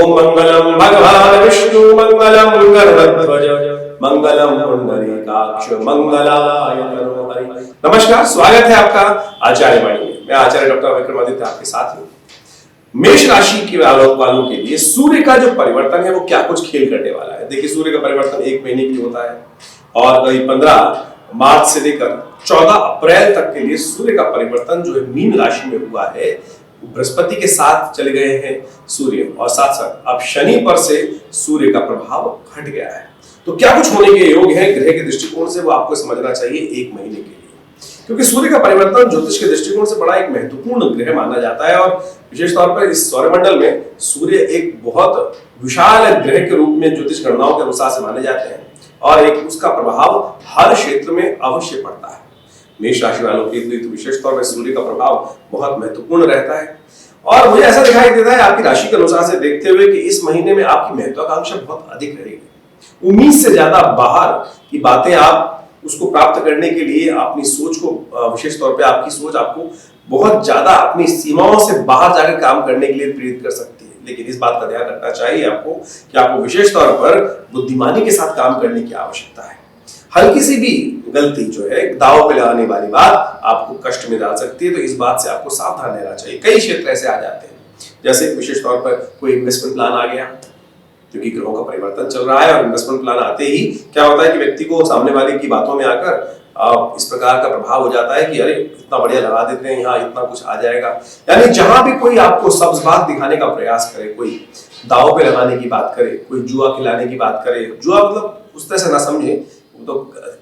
ओम मंगलम भगवान विष्णु मंगलम गरुड़ध्वज मंगलम पुंडरीकाक्ष मंगलाय तनोहरि। नमस्कार, स्वागत है आपका आचार्य वाणी में। मैं आचार्य डॉक्टर विक्रमादित्य आपके साथ हूँ। मेष राशि के वालों के लिए सूर्य का जो परिवर्तन है वो क्या कुछ खेल करने वाला है। देखिए, सूर्य का परिवर्तन 1 महीने के लिए होता है और करीब 15 मार्च से लेकर 14 अप्रैल तक के लिए सूर्य का परिवर्तन जो है मीन राशि में हुआ है। बृहस्पति के साथ चले गए हैं सूर्य और साथ साथ अब शनि पर से सूर्य का प्रभाव हट गया है। तो क्या कुछ होने के योग है ग्रह के दृष्टिकोण से, वो आपको समझना चाहिए 1 महीने के लिए, क्योंकि सूर्य का परिवर्तन ज्योतिष के दृष्टिकोण से बड़ा एक महत्वपूर्ण ग्रह माना जाता है और विशेष तौर पर इस सौरमंडल में सूर्य एक बहुत विशाल ग्रह के रूप में ज्योतिष गणनाओं के अनुसार से माने जाते हैं और एक उसका प्रभाव हर क्षेत्र में अवश्य पड़ता है। मेष राशि वालों के लिए तो विशेष तौर पर सूर्य का प्रभाव बहुत महत्वपूर्ण रहता है और मुझे ऐसा दिखाई देता है आपकी राशि के अनुसार से देखते हुए कि इस महीने में आपकी महत्वाकांक्षा बहुत अधिक रहेगी। उम्मीद से ज्यादा बाहर की बातें आप उसको प्राप्त करने के लिए अपनी सोच को, विशेष तौर पे आपकी सोच आपको बहुत ज्यादा अपनी सीमाओं से बाहर जाकर काम करने के लिए प्रेरित कर सकती है। लेकिन इस बात का ध्यान रखना चाहिए आपको कि आपको विशेष तौर पर बुद्धिमानी के साथ काम करने की आवश्यकता है। हल्की सी भी गलती जो है दांव पे लगाने वाली बात आपको कष्ट में डाल सकती है, तो इस बात से आपको सावधान रहना चाहिए। कई क्षेत्र ऐसे आ जाते हैं, जैसे विशेष तौर पर कोई इन्वेस्टमेंट प्लान आ गया, क्योंकि ग्रहों का परिवर्तन चल रहा है और इन्वेस्टमेंट प्लान आते ही क्या होता है कि व्यक्ति को सामने वाले की बातों में आकर इस प्रकार का प्रभाव हो जाता है कि अरे इतना बढ़िया लगा देते हैं, यहाँ इतना कुछ आ जाएगा। यानी जहां भी कोई आपको सब्ज बात दिखाने का प्रयास करे, कोई दांव पे लगाने की बात करे, कोई जुआ खिलाने की बात करे, जुआ मतलब उस तरह से ना समझे, तो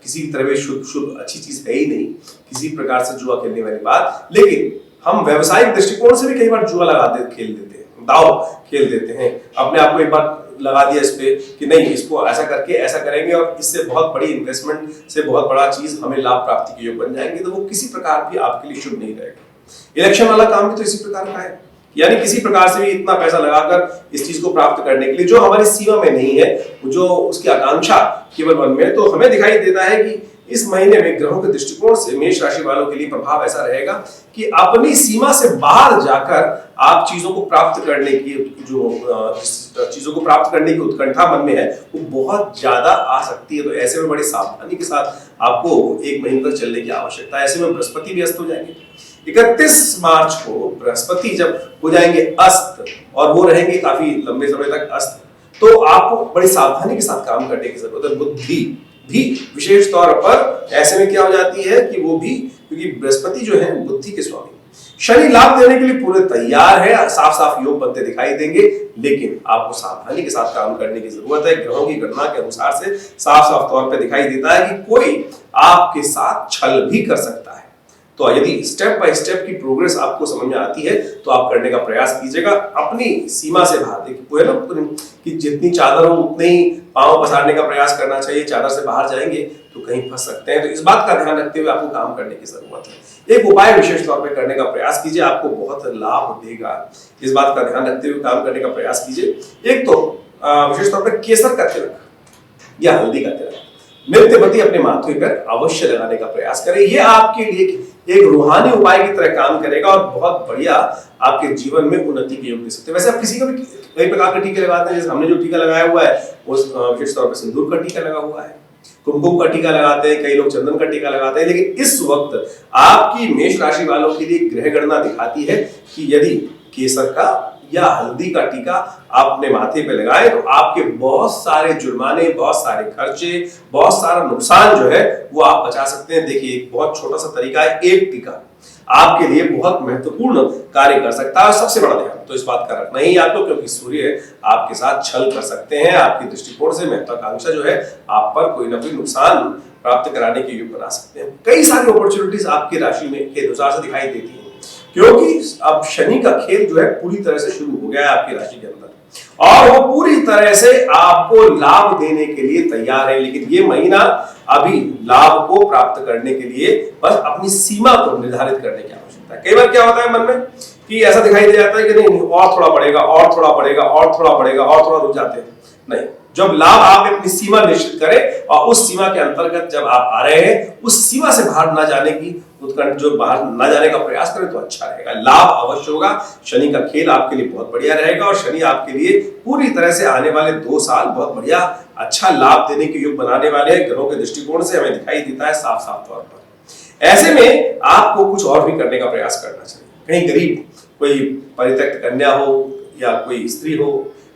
किसी तरह में शुभ अच्छी चीज है ही नहीं, किसी प्रकार से जुआ खेलने वाली बात। लेकिन हम व्यवसायिक दृष्टिकोण से भी कई बार जुआ खेल देते हैं, दांव खेल देते हैं। अपने आप को एक बार लगा दिया इस पे कि नहीं, इसको ऐसा करके ऐसा करेंगे और इससे बहुत बड़ी इन्वेस्टमेंट से बहुत बड़ा चीज हमें लाभ प्राप्ति के योग बन जाएंगे, तो वो किसी प्रकार भी आपके लिए शुभ नहीं रहेगा। इलेक्शन वाला काम भी तो इसी प्रकार का है, यानी किसी प्रकार से भी इतना पैसा लगाकर इस चीज को प्राप्त करने के लिए जो हमारी सीमा में नहीं है, जो उसकी आकांक्षा केवल मन में है। तो हमें दिखाई देता है कि इस महीने में ग्रहों के दृष्टिकोण से मेष राशि वालों के लिए प्रभाव ऐसा रहेगा कि अपनी सीमा से बाहर जाकर आप चीजों को प्राप्त करने की उत्कंठा मन में है वो बहुत ज्यादा आ सकती है। तो ऐसे में बड़ी सावधानी के साथ आपको 1 महीने तक चलने की आवश्यकता है। ऐसे में बृहस्पति भी अस्त हो जाएंगे 31 मार्च को। बृहस्पति जब हो जाएंगे अस्त और वो रहेंगे काफी लंबे समय तक अस्त, तो आपको बड़ी सावधानी के साथ काम करने की जरूरत है। बुद्धि भी विशेष तौर पर ऐसे में क्या हो जाती है कि वो भी, क्योंकि बृहस्पति जो है बुद्धि के स्वामी, शनि लाभ देने के लिए पूरे तैयार है, साफ साफ योग बनते दिखाई देंगे, लेकिन आपको सावधानी के साथ काम करने की जरूरत है। ग्रहों की गणना के अनुसार से साफ साफ तौर पर दिखाई देता है कि कोई आपके साथ छल भी कर सकता है। तो यदि स्टेप बाय स्टेप की प्रोग्रेस आपको समझ में आती है तो आप करने का प्रयास कीजिएगा अपनी सीमा से बाहर। देखिए ना कि जितनी चादर हो उतने ही पांव पसारने का प्रयास करना चाहिए, चादर से बाहर जाएंगे तो कहीं फंस सकते हैं। तो इस बात का ध्यान रखते हुए आपको काम करने की जरूरत है। एक उपाय विशेष तौर पर करने का प्रयास कीजिए, आपको बहुत लाभ देगा। इस बात का ध्यान रखते हुए काम करने का प्रयास कीजिए। एक तो विशेष तौर पर केसर का तिलक या हल्दी का तिलक नित्यप्रति अपने माथे पर अवश्य लगाने का प्रयास करें। यह आपके लिए एक रूहानी उपाय की तरह काम करेगा और बहुत बढ़िया आपके जीवन में उन्नति के योग दे सकते हैं। वैसे आप किसी का भी कई प्रकार के टीके लगाते हैं, जैसे हमने जो टीका लगाया हुआ है वो विशेष तौर पर सिंदूर का टीका लगा हुआ है, कुमकुम का टीका लगाते हैं, कई लोग चंदन का टीका लगाते हैं। लेकिन इस वक्त आपकी मेष राशि वालों के लिए ग्रह गणना दिखाती है कि यदि केसर का या हल्दी का टीका आप अपने माथे पे लगाए तो आपके बहुत सारे जुर्माने, बहुत सारे खर्चे, बहुत सारा नुकसान जो है वो आप बचा सकते हैं। देखिए, एक बहुत छोटा सा तरीका है, एक टीका आपके लिए बहुत महत्वपूर्ण कार्य कर सकता है। सबसे बड़ा ध्यान तो इस बात का रखना ही आपको, क्योंकि सूर्य आपके साथ छल कर सकते हैं। आपकी दृष्टिकोण से महत्वाकांक्षा जो है आप पर कोई ना कोई नुकसान प्राप्त कराने के योग बना सकते हैं। कई सारी अपॉर्चुनिटीज आपकी राशि में के अनुसार से दिखाई देती है, क्योंकि अब शनि का खेल जो है पूरी तरह से शुरू हो गया है आपकी राशि के अंदर और वो पूरी तरह से आपको लाभ देने के लिए तैयार है। लेकिन ये महीना अभी लाभ को प्राप्त करने के लिए बस अपनी सीमा को निर्धारित करने की आवश्यकता है। कई बार क्या होता है मन में कि ऐसा दिखाई दे जाता है कि नहीं और थोड़ा बढ़ेगा और थोड़ा बढ़ेगा और थोड़ा बढ़ेगा और थोड़ा रुक जाते हैं। नहीं, जब लाभ आप अपनी सीमा निश्चित करें और उस सीमा के अंतर्गत जब आप आ रहे हैं, उस सीमा से बाहर ना जाने की उत्कंठ जो बाहर न जाने का प्रयास करें तो अच्छा रहेगा, लाभ अवश्य होगा। शनि का खेल आपके लिए बहुत बढ़िया रहेगा और शनि आपके लिए पूरी तरह से आने वाले 2 साल बहुत बढ़िया अच्छा लाभ देने के योग बनाने वाले हैं। ग्रहों के दृष्टिकोण से हमें दिखाई देता है साफ साफ तौर पर। ऐसे में आपको कुछ और भी करने का प्रयास करना चाहिए। कहीं गरीब कोई परित्यक्त कन्या हो या कोई स्त्री हो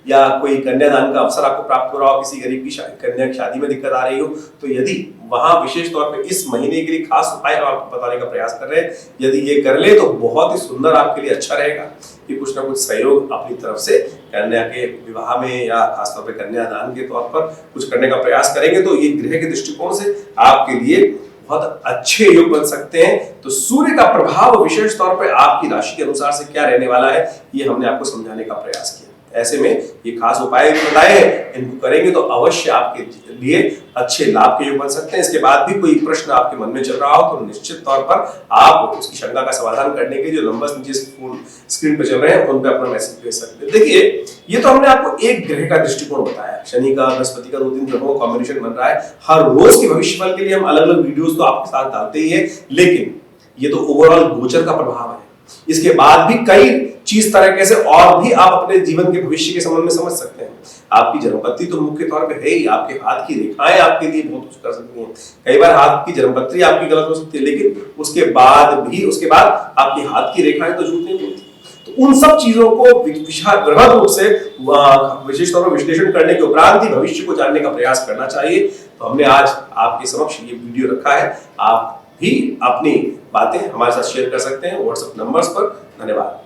या कोई कन्यादान का अवसर आपको प्राप्त हो रहा हो, किसी गरीब की कन्या की शादी में दिक्कत आ रही हो, तो यदि वहां विशेष तौर पे इस महीने के लिए खास उपाय हम आपको बताने का प्रयास कर रहे हैं, यदि ये कर ले तो बहुत ही सुंदर आपके लिए अच्छा रहेगा कि कुछ ना कुछ सहयोग अपनी तरफ से कन्या के विवाह में या खासतौर पर कन्यादान के तौर पर कुछ करने का प्रयास करेंगे तो ये ग्रह के दृष्टिकोण से आपके लिए बहुत अच्छे योग बन सकते हैं। तो सूर्य का प्रभाव विशेष तौर पर आपकी राशि के अनुसार से क्या रहने वाला है, ये हमने आपको समझाने का प्रयास किया। ऐसे में ये खास उपाय भी बताए हैं, इनको करेंगे तो अवश्य आपके लिए अच्छे लाभ के योग बन सकते हैं। इसके बाद भी कोई प्रश्न आपके मन में चल रहा हो तो निश्चित तौर पर आप उसकी शंका का समाधान करने के जो नंबर्स नीचे स्क्रीन पर चल रहे हैं उन पर अपना मैसेज भेज सकते हैं। देखिए, ये तो हमने आपको एक ग्रह का दृष्टिकोण बताया, शनि का बृहस्पति का 2-3 ग्रहों का कॉम्बिनेशन बन रहा है। हर रोज के भविष्यफल के लिए हम अलग अलग वीडियोस तो आपके साथ डालते ही है, लेकिन ये तो ओवरऑल गोचर का प्रभाव है। इसके बाद भी कई चीज तरीके से और भी आप अपने जीवन के भविष्य के संबंध में समझ सकते हैं। आपकी जन्मपत्री तो मुख्य तौर पे है ही, आपके हाथ की रेखाएं आपके लिए बहुत कुछ कर सकती हैं। कई बार हाथ की जन्मपत्री आपकी गलत हो सकती है, लेकिन उसके बाद आपकी हाथ की रेखाएं तो झूठ नहीं बोलती। तो उन सब चीजों को बृहद रूप से विशेष तौर पर विश्लेषण करने के उपरांत ही भविष्य को जानने का प्रयास करना चाहिए। तो हमने आज आपके समक्ष ये वीडियो रखा है। आप भी अपनी बातें हमारे साथ शेयर कर सकते हैं व्हाट्सएप नंबर्स पर। धन्यवाद।